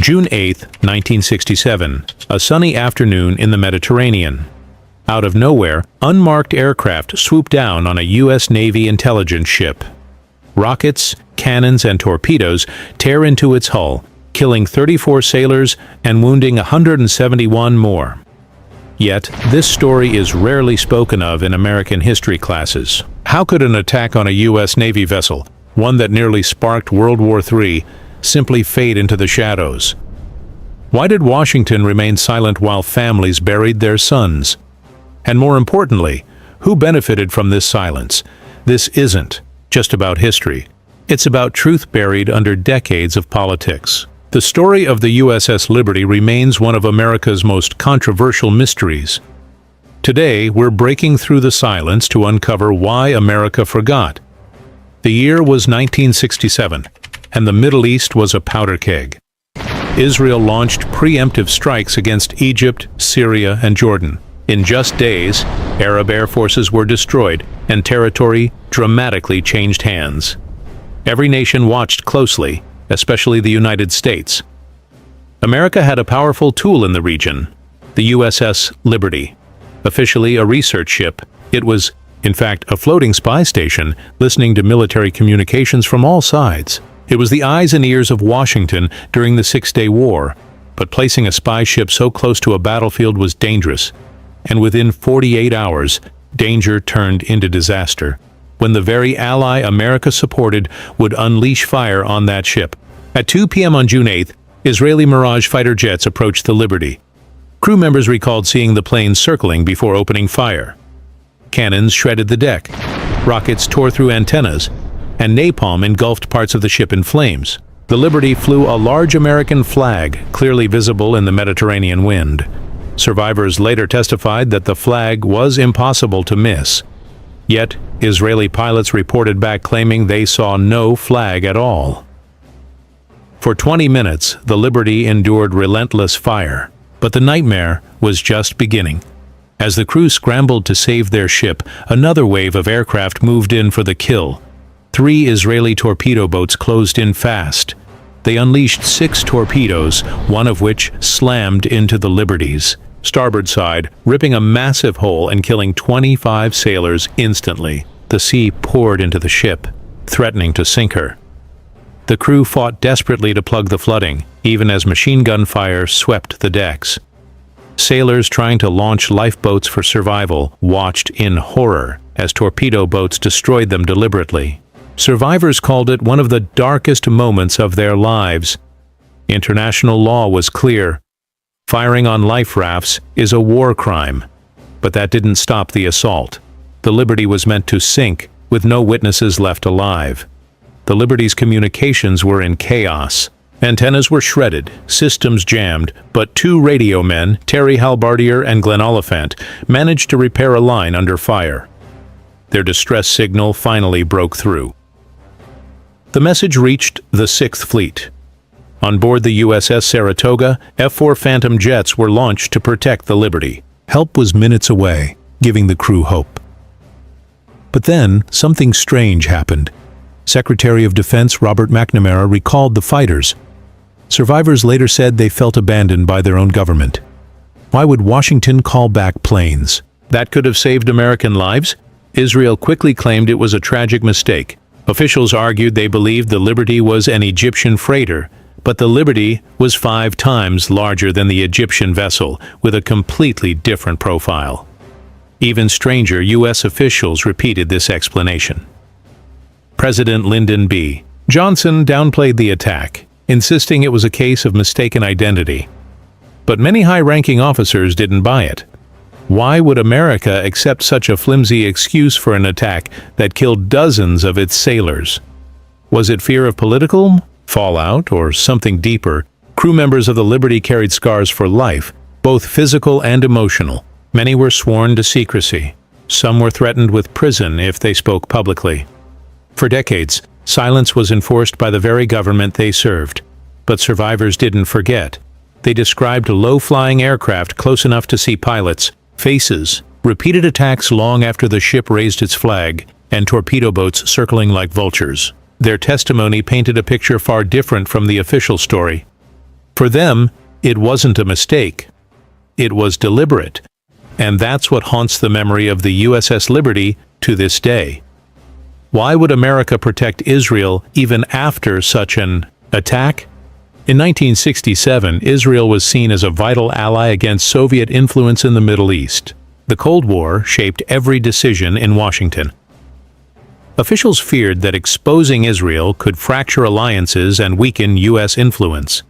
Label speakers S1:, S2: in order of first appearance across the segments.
S1: June 8, 1967, a sunny afternoon in the Mediterranean. Out of nowhere, unmarked aircraft swoop down on a U.S. Navy intelligence ship. Rockets, cannons, and torpedoes tear into its hull, killing 34 sailors and wounding 171 more. Yet, this story is rarely spoken of in American history classes. How could an attack on a U.S. Navy vessel, one that nearly sparked World War III, simply fade into the shadows? Why did Washington remain silent while families buried their sons? And more importantly, who benefited from this silence? This isn't just about history. It's about truth buried under decades of politics. The story of the USS Liberty remains one of America's most controversial mysteries. Today, we're breaking through the silence to uncover why America forgot. The year was 1967, and the Middle East was a powder keg. Israel launched preemptive strikes against Egypt, Syria, and Jordan. In just days, Arab air forces were destroyed, and territory dramatically changed hands. Every nation watched closely, especially the United States. America had a powerful tool in the region, the USS Liberty. Officially a research ship, it was, in fact, a floating spy station listening to military communications from all sides. It was the eyes and ears of Washington during the Six-Day War, but placing a spy ship so close to a battlefield was dangerous. And within 48 hours, danger turned into disaster, when the very ally America supported would unleash fire on that ship. At 2 p.m. on June 8th, Israeli Mirage fighter jets approached the Liberty. Crew members recalled seeing the plane circling before opening fire. Cannons shredded the deck, rockets tore through antennas, and napalm engulfed parts of the ship in flames. The Liberty flew a large American flag, clearly visible in the Mediterranean wind. Survivors later testified that the flag was impossible to miss. Yet, Israeli pilots reported back claiming they saw no flag at all. For 20 minutes, the Liberty endured relentless fire, but the nightmare was just beginning. As the crew scrambled to save their ship, another wave of aircraft moved in for the kill. 3 Israeli torpedo boats closed in fast. They unleashed 6 torpedoes, one of which slammed into the Liberty's starboard side, ripping a massive hole and killing 25 sailors instantly. The sea poured into the ship, threatening to sink her. The crew fought desperately to plug the flooding, even as machine gun fire swept the decks. Sailors trying to launch lifeboats for survival watched in horror as torpedo boats destroyed them deliberately. Survivors called it one of the darkest moments of their lives. International law was clear. Firing on life rafts is a war crime. But that didn't stop the assault. The Liberty was meant to sink, with no witnesses left alive. The Liberty's communications were in chaos. Antennas were shredded, systems jammed, but 2 radio men, Terry Halbardier and Glenn Oliphant, managed to repair a line under fire. Their distress signal finally broke through. The message reached the 6th Fleet. On board the USS Saratoga, F-4 Phantom jets were launched to protect the Liberty. Help was minutes away, giving the crew hope. But then, something strange happened. Secretary of Defense Robert McNamara recalled the fighters. Survivors later said they felt abandoned by their own government. Why would Washington call back planes? That could have saved American lives? Israel quickly claimed it was a tragic mistake. Officials argued they believed the Liberty was an Egyptian freighter, but the Liberty was 5 times larger than the Egyptian vessel, with a completely different profile. Even stranger, U.S. officials repeated this explanation. President Lyndon B. Johnson downplayed the attack, insisting it was a case of mistaken identity. But many high-ranking officers didn't buy it. Why would America accept such a flimsy excuse for an attack that killed dozens of its sailors? Was it fear of political fallout or something deeper? Crew members of the Liberty carried scars for life, both physical and emotional. Many were sworn to secrecy. Some were threatened with prison if they spoke publicly. For decades, silence was enforced by the very government they served. But survivors didn't forget. They described low-flying aircraft close enough to see pilots, faces, repeated attacks long after the ship raised its flag, and torpedo boats circling like vultures. Their testimony painted a picture far different from the official story. For them, it wasn't a mistake. It was deliberate. And that's what haunts the memory of the USS Liberty to this day. Why would America protect Israel even after such an attack? In 1967, Israel was seen as a vital ally against Soviet influence in the Middle East. The Cold War shaped every decision in Washington. Officials feared that exposing Israel could fracture alliances and weaken U.S. influence.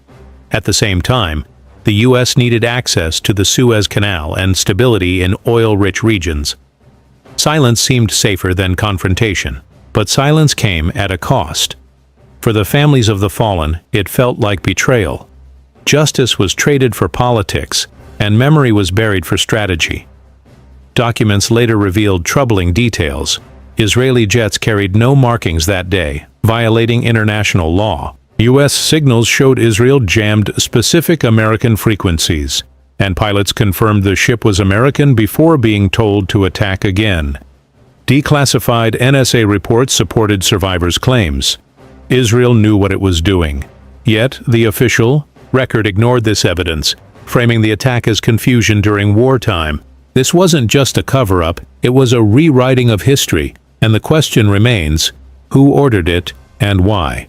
S1: At the same time, the U.S. needed access to the Suez Canal and stability in oil-rich regions. Silence seemed safer than confrontation, but silence came at a cost. For the families of the fallen, it felt like betrayal. Justice was traded for politics, and memory was buried for strategy. Documents later revealed troubling details. Israeli jets carried no markings that day, violating international law. U.S. signals showed Israel jammed specific American frequencies, and pilots confirmed the ship was American before being told to attack again. Declassified NSA reports supported survivors' claims. Israel knew what it was doing. Yet, the official record ignored this evidence, framing the attack as confusion during wartime. This wasn't just a cover-up, it was a rewriting of history, and the question remains, who ordered it and why?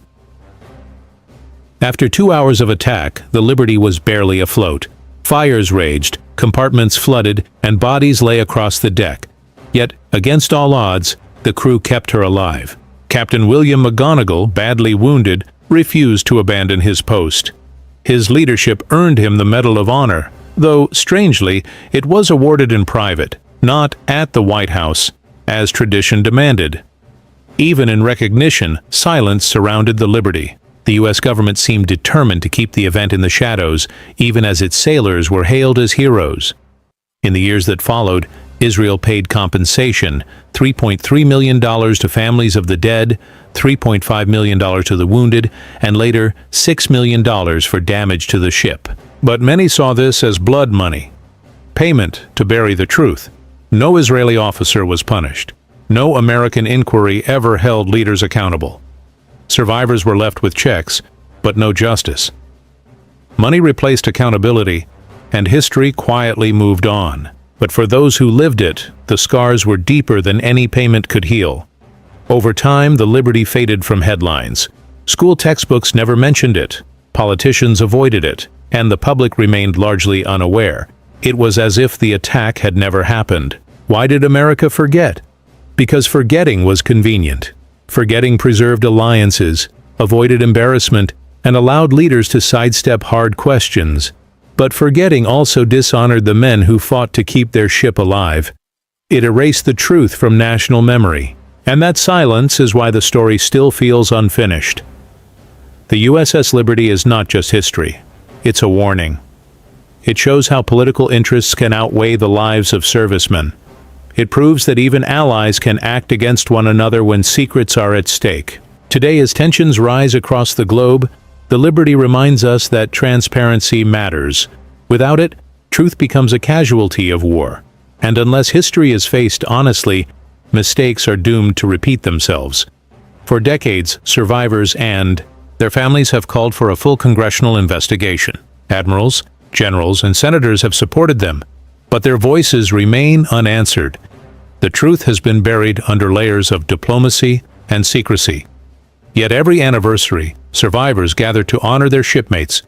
S1: After 2 hours of attack, the Liberty was barely afloat. Fires raged, compartments flooded, and bodies lay across the deck. Yet, against all odds, the crew kept her alive. Captain William McGonigal, badly wounded, refused to abandon his post. His leadership earned him the Medal of Honor, though, strangely, it was awarded in private, not at the White House, as tradition demanded. Even in recognition, silence surrounded the Liberty. The U.S. government seemed determined to keep the event in the shadows, even as its sailors were hailed as heroes. In the years that followed, Israel paid compensation, $3.3 million to families of the dead, $3.5 million to the wounded, and later $6 million for damage to the ship. But many saw this as blood money, payment to bury the truth. No Israeli officer was punished. No American inquiry ever held leaders accountable. Survivors were left with checks, but no justice. Money replaced accountability, and history quietly moved on. But for those who lived it, the scars were deeper than any payment could heal. Over time, the Liberty faded from headlines. School textbooks never mentioned it, politicians avoided it, and the public remained largely unaware. It was as if the attack had never happened. Why did America forget? Because forgetting was convenient. Forgetting preserved alliances, avoided embarrassment, and allowed leaders to sidestep hard questions. But forgetting also dishonored the men who fought to keep their ship alive. It erased the truth from national memory. And that silence is why the story still feels unfinished. The USS Liberty is not just history. It's a warning. It shows how political interests can outweigh the lives of servicemen. It proves that even allies can act against one another when secrets are at stake. Today, as tensions rise across the globe, the Liberty reminds us that transparency matters. Without it, truth becomes a casualty of war. And unless history is faced honestly, mistakes are doomed to repeat themselves. For decades, survivors and their families have called for a full congressional investigation. Admirals, generals, and senators have supported them, but their voices remain unanswered. The truth has been buried under layers of diplomacy and secrecy. Yet every anniversary, survivors gather to honor their shipmates,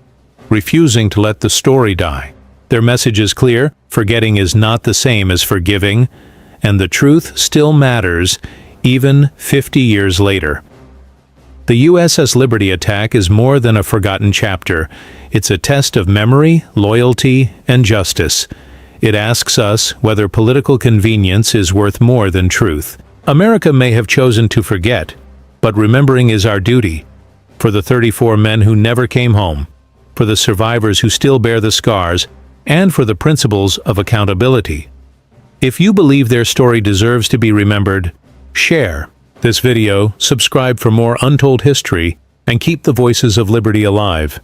S1: refusing to let the story die. Their message is clear: forgetting is not the same as forgiving, and the truth still matters, even 50 years later. The USS Liberty attack is more than a forgotten chapter. It's a test of memory, loyalty, and justice. It asks us whether political convenience is worth more than truth. America may have chosen to forget, but remembering is our duty. For the 34 men who never came home, for the survivors who still bear the scars, and for the principles of accountability. If you believe their story deserves to be remembered, share this video, subscribe for more untold history, and keep the voices of liberty alive.